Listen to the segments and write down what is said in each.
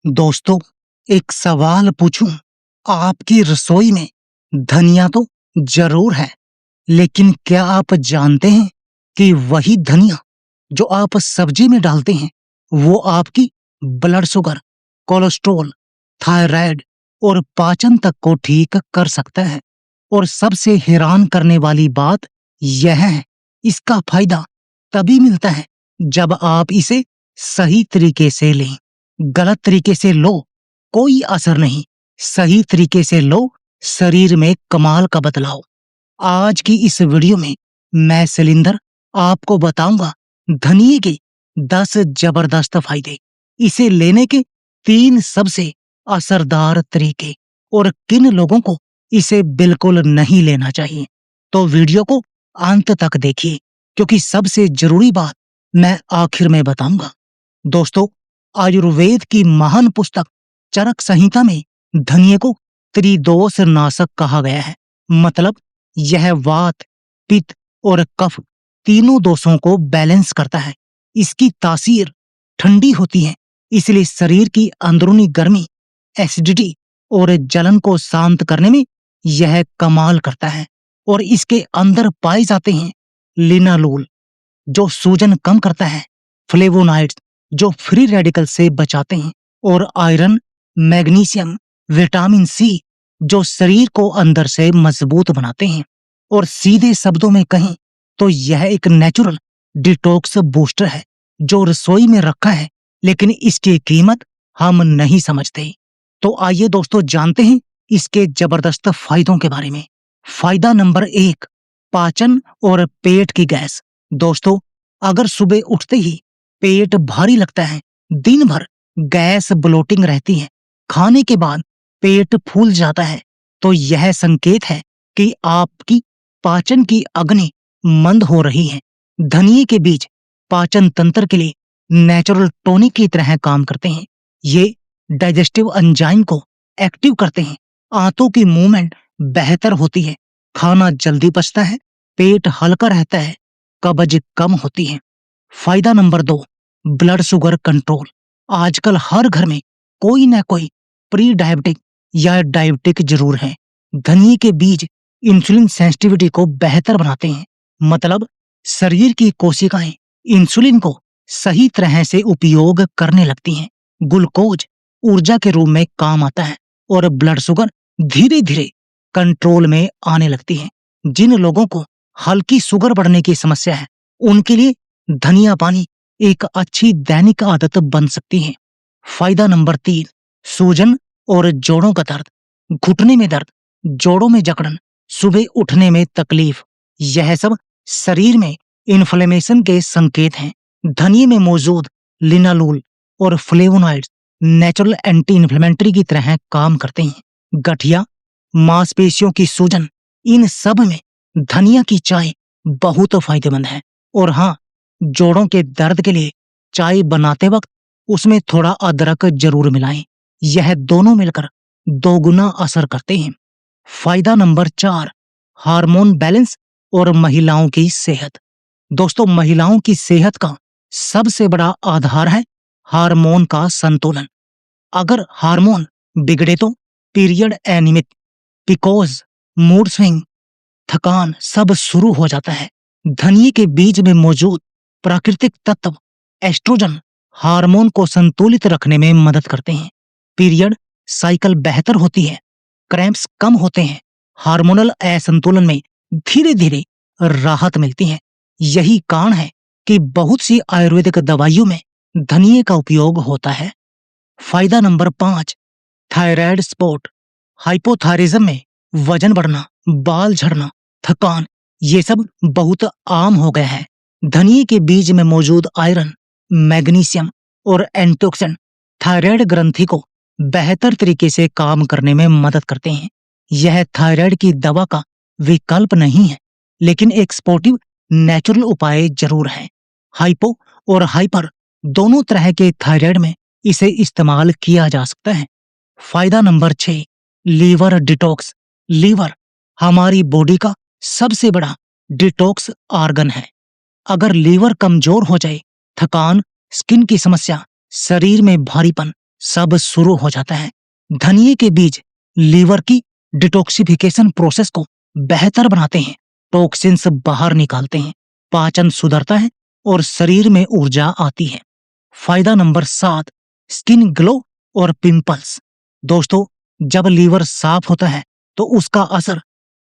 दोस्तों, एक सवाल पूछूं? आपकी रसोई में धनिया तो जरूर है, लेकिन क्या आप जानते हैं कि वही धनिया जो आप सब्जी में डालते हैं, वो आपकी ब्लड शुगर, कोलेस्ट्रॉल, थायराइड और पाचन तक को ठीक कर सकता है। और सबसे हैरान करने वाली बात यह है, इसका फायदा तभी मिलता है जब आप इसे सही तरीके से लें। गलत तरीके से लो, कोई असर नहीं। सही तरीके से लो, शरीर में कमाल का बदलाव। आज की इस वीडियो में मैं शैलेंद्र आपको बताऊंगा धनिये के 10 जबरदस्त फायदे, इसे लेने के 3 सबसे असरदार तरीके और किन लोगों को इसे बिल्कुल नहीं लेना चाहिए। तो वीडियो को अंत तक देखिए, क्योंकि सबसे जरूरी बात मैं आखिर में बताऊंगा। दोस्तों, आयुर्वेद की महान पुस्तक चरक संहिता में धनिये को त्रिदोष नाशक कहा गया है। मतलब यह वात, पित्त और कफ तीनों दोषों को बैलेंस करता है। इसकी तासीर ठंडी होती है, इसलिए शरीर की अंदरूनी गर्मी, एसिडिटी और जलन को शांत करने में यह कमाल करता है। और इसके अंदर पाए जाते हैं लिनालोल, जो सूजन कम करता है, फ्लेवोनाइड्स जो फ्री रेडिकल से बचाते हैं, और आयरन, मैग्नीशियम, विटामिन सी जो शरीर को अंदर से मजबूत बनाते हैं। और सीधे शब्दों में कहें तो यह एक नेचुरल डिटॉक्स बूस्टर है जो रसोई में रखा है, लेकिन इसकी कीमत हम नहीं समझते। तो आइए दोस्तों, जानते हैं इसके जबरदस्त फायदों के बारे में। फायदा नंबर 1, पाचन और पेट की गैस। दोस्तों, अगर सुबह उठते ही पेट भारी लगता है, दिन भर गैस ब्लोटिंग रहती है, खाने के बाद पेट फूल जाता है, तो यह संकेत है कि आपकी पाचन की अग्नि मंद हो रही है। धनिये के बीज पाचन तंत्र के लिए नेचुरल टॉनिक की तरह काम करते हैं। ये डाइजेस्टिव एंजाइम को एक्टिव करते हैं, आंतों की मूवमेंट बेहतर होती है, खाना जल्दी पचता है, पेट हल्का रहता है, कब्ज कम होती है। फायदा नंबर 2, ब्लड शुगर कंट्रोल। आजकल हर घर में कोई ना कोई प्री डायबिटिक या डायबिटिक जरूर है। धनिये के बीज इंसुलिन सेंसिटिविटी को बेहतर बनाते हैं। मतलब शरीर की कोशिकाएं इंसुलिन को सही तरह से उपयोग करने लगती हैं। ग्लूकोज ऊर्जा के रूप में काम आता है और ब्लड शुगर धीरे धीरे कंट्रोल में आने लगती है। जिन लोगों को हल्की शुगर बढ़ने की समस्या है, उनके लिए धनिया पानी एक अच्छी दैनिक आदत बन सकती है। फायदा नंबर 3, सूजन और जोड़ों का दर्द। घुटने में दर्द, जोड़ों में जकड़न, सुबह उठने में तकलीफ, यह सब शरीर में इन्फ्लेमेशन के संकेत हैं। धनिये में मौजूद लिनालोल और फ्लेवोनॉइड्स नेचुरल एंटी इन्फ्लेमेटरी की तरह काम करते हैं। गठिया, मांसपेशियों की सूजन, इन सब में धनिया की चाय बहुत फायदेमंद है। और हाँ, जोड़ों के दर्द के लिए चाय बनाते वक्त उसमें थोड़ा अदरक जरूर मिलाएं। यह दोनों मिलकर 2 गुना असर करते हैं। फायदा नंबर 4, हार्मोन बैलेंस और महिलाओं की सेहत। दोस्तों, महिलाओं की सेहत का सबसे बड़ा आधार है हार्मोन का संतुलन। अगर हार्मोन बिगड़े तो पीरियड अनियमित, पिकोज, मूड स्विंग, थकान सब शुरू हो जाता है। धनिये के बीज में मौजूद प्राकृतिक तत्व एस्ट्रोजन हार्मोन को संतुलित रखने में मदद करते हैं। पीरियड साइकिल बेहतर होती है, क्रैम्प्स कम होते हैं, हार्मोनल असंतुलन में धीरे धीरे राहत मिलती है। यही कारण है कि बहुत सी आयुर्वेदिक दवाइयों में धनिये का उपयोग होता है। फायदा नंबर 5, थायराइड स्पॉट। हाइपोथायरिज्म में वजन बढ़ना, बाल झड़ना, थकान, ये सब बहुत आम हो गया है। धनिये के बीज में मौजूद आयरन, मैग्नीशियम और एंटीऑक्सीडेंट थायराइड ग्रंथि को बेहतर तरीके से काम करने में मदद करते हैं। यह थायराइड की दवा का विकल्प नहीं है, लेकिन एक सपोर्टिव नेचुरल उपाय जरूर है। हाइपो और हाइपर दोनों तरह के थायराइड में इसे इस्तेमाल किया जा सकता है। फायदा नंबर 6, लीवर डिटॉक्स। लीवर हमारी बॉडी का सबसे बड़ा डिटॉक्स ऑर्गन है। अगर लीवर कमजोर हो जाए, थकान, स्किन की समस्या, शरीर में भारीपन सब शुरू हो जाता है। धनिये के बीज लीवर की डिटॉक्सिफिकेशन प्रोसेस को बेहतर बनाते हैं, टॉक्सिन्स बाहर निकालते हैं, पाचन सुधरता है और शरीर में ऊर्जा आती है। फायदा नंबर 7, स्किन ग्लो और पिंपल्स। दोस्तों, जब लीवर साफ होता है तो उसका असर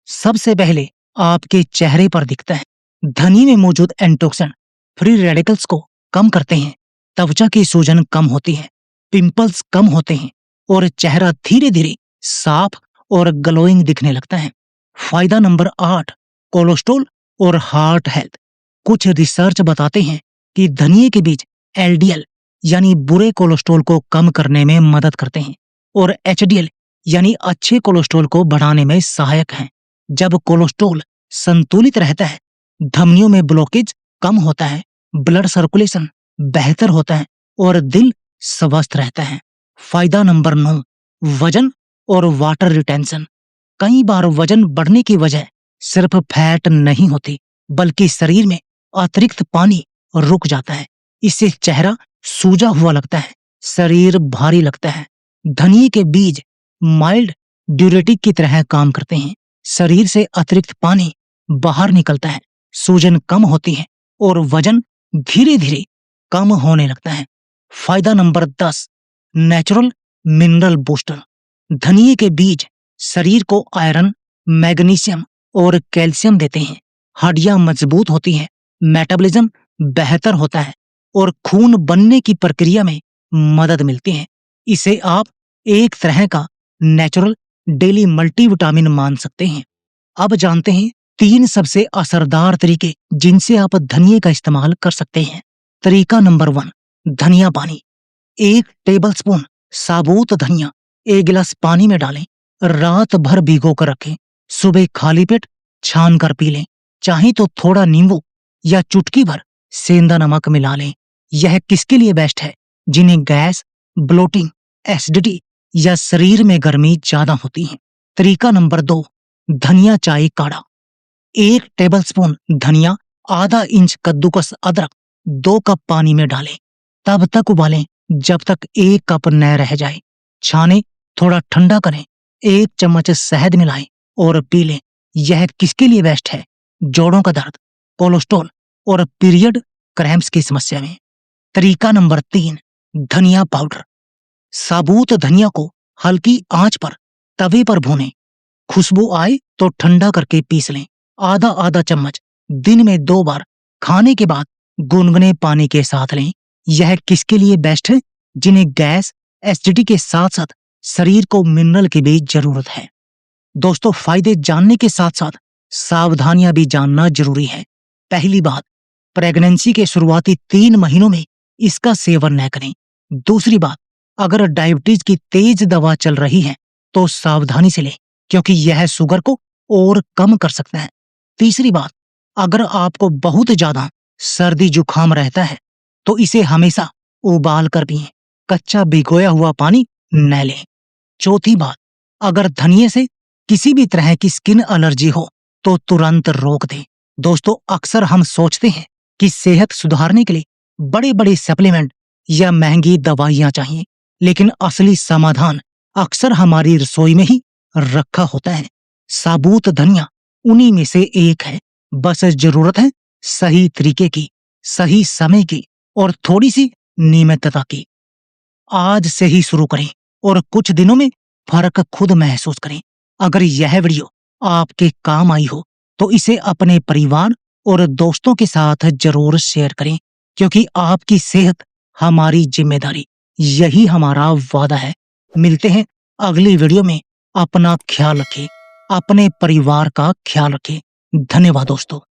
सबसे पहले आपके चेहरे पर दिखता है। धनी में मौजूद एंटोक्सिन फ्री रेडिकल्स को कम करते हैं, त्वचा की सूजन कम होती है, पिंपल्स कम होते हैं और चेहरा धीरे धीरे साफ और ग्लोइंग दिखने लगता है। फायदा नंबर 8, कोलेस्ट्रॉल और हार्ट हेल्थ। कुछ रिसर्च बताते हैं कि धनिये के बीज एलडीएल यानी बुरे कोलेस्ट्रॉल को कम करने में मदद करते हैं और एचडीएल यानी अच्छे कोलेस्ट्रॉल को बढ़ाने में सहायक हैं। जब कोलेस्ट्रॉल संतुलित रहता है, धमनियों में ब्लॉकेज कम होता है, ब्लड सर्कुलेशन बेहतर होता है और दिल स्वस्थ रहता है। फायदा नंबर 9, वजन और वाटर रिटेंशन। कई बार वजन बढ़ने की वजह सिर्फ फैट नहीं होती, बल्कि शरीर में अतिरिक्त पानी रुक जाता है। इससे चेहरा सूजा हुआ लगता है, शरीर भारी लगता है। धनिये के बीज माइल्ड ड्यूरेटिक की तरह काम करते हैं, शरीर से अतिरिक्त पानी बाहर निकलता है, सूजन कम होती है और वजन धीरे धीरे कम होने लगता है। फायदा नंबर 10, नेचुरल मिनरल बूस्टर। धनिये के बीज शरीर को आयरन, मैग्नीशियम और कैल्शियम देते हैं, हड्डियां मजबूत होती हैं, मेटाबॉलिज्म बेहतर होता है और खून बनने की प्रक्रिया में मदद मिलती है। इसे आप एक तरह का नेचुरल डेली मल्टीविटामिन मान सकते हैं। अब जानते हैं 3 सबसे असरदार तरीके जिनसे आप धनिये का इस्तेमाल कर सकते हैं। तरीका नंबर 1, धनिया पानी। 1 टेबलस्पून साबुत धनिया 1 गिलास पानी में डालें, रात भर भिगो कर रखें, सुबह खाली पेट छान कर पी लें। चाहे तो थोड़ा नींबू या चुटकी भर सेंधा नमक मिला लें। यह किसके लिए बेस्ट है? जिन्हें गैस, ब्लोटिंग, एसिडिटी या शरीर में गर्मी ज्यादा होती है। तरीका नंबर 2, धनिया चाय काढ़ा। 1 टेबलस्पून धनिया, आधा इंच कद्दूकस अदरक 2 कप पानी में डालें, तब तक उबालें जब तक 1 कप न रह जाए। छाने, थोड़ा ठंडा करें, 1 चम्मच शहद मिलाएं और पी लें। यह किसके लिए बेस्ट है? जोड़ों का दर्द, कोलेस्ट्रॉल और पीरियड क्रैम्प्स की समस्या में। तरीका नंबर 3, धनिया पाउडर। साबुत धनिया को हल्की आंच पर तवे पर भूनें, खुशबू आए तो ठंडा करके पीस लें। आधा आधा चम्मच दिन में 2 बार खाने के बाद गुनगुने पानी के साथ लें। यह किसके लिए बेस्ट है? जिन्हें गैस, एसिडिटी के साथ साथ शरीर को मिनरल की भी जरूरत है। दोस्तों, फायदे जानने के साथ साथ सावधानियां भी जानना जरूरी है। पहली बात, प्रेगनेंसी के शुरुआती 3 महीनों में इसका सेवन न करें। दूसरी बात, अगर डायबिटीज की तेज दवा चल रही है तो सावधानी से लें, क्योंकि यह शुगर को और कम कर सकता है। तीसरी बात, अगर आपको बहुत ज्यादा सर्दी जुकाम रहता है तो इसे हमेशा उबाल कर पिएं, कच्चा भिगोया हुआ पानी न लें। चौथी बात, अगर धनिये से किसी भी तरह की स्किन एलर्जी हो तो तुरंत रोक दें। दोस्तों, अक्सर हम सोचते हैं कि सेहत सुधारने के लिए बड़े बड़े सप्लीमेंट या महंगी दवाइयां चाहिए, लेकिन असली समाधान अक्सर हमारी रसोई में ही रखा होता है। साबुत धनिया उन्हीं में से एक है। बस जरूरत है सही तरीके की, सही समय की और थोड़ी सी नियमितता की। आज से ही शुरू करें और कुछ दिनों में फर्क खुद महसूस करें। अगर यह वीडियो आपके काम आई हो तो इसे अपने परिवार और दोस्तों के साथ जरूर शेयर करें, क्योंकि आपकी सेहत हमारी जिम्मेदारी, यही हमारा वादा है। मिलते हैं अगली वीडियो में। अपना ख्याल रखें, अपने परिवार का ख्याल रखें। धन्यवाद दोस्तों।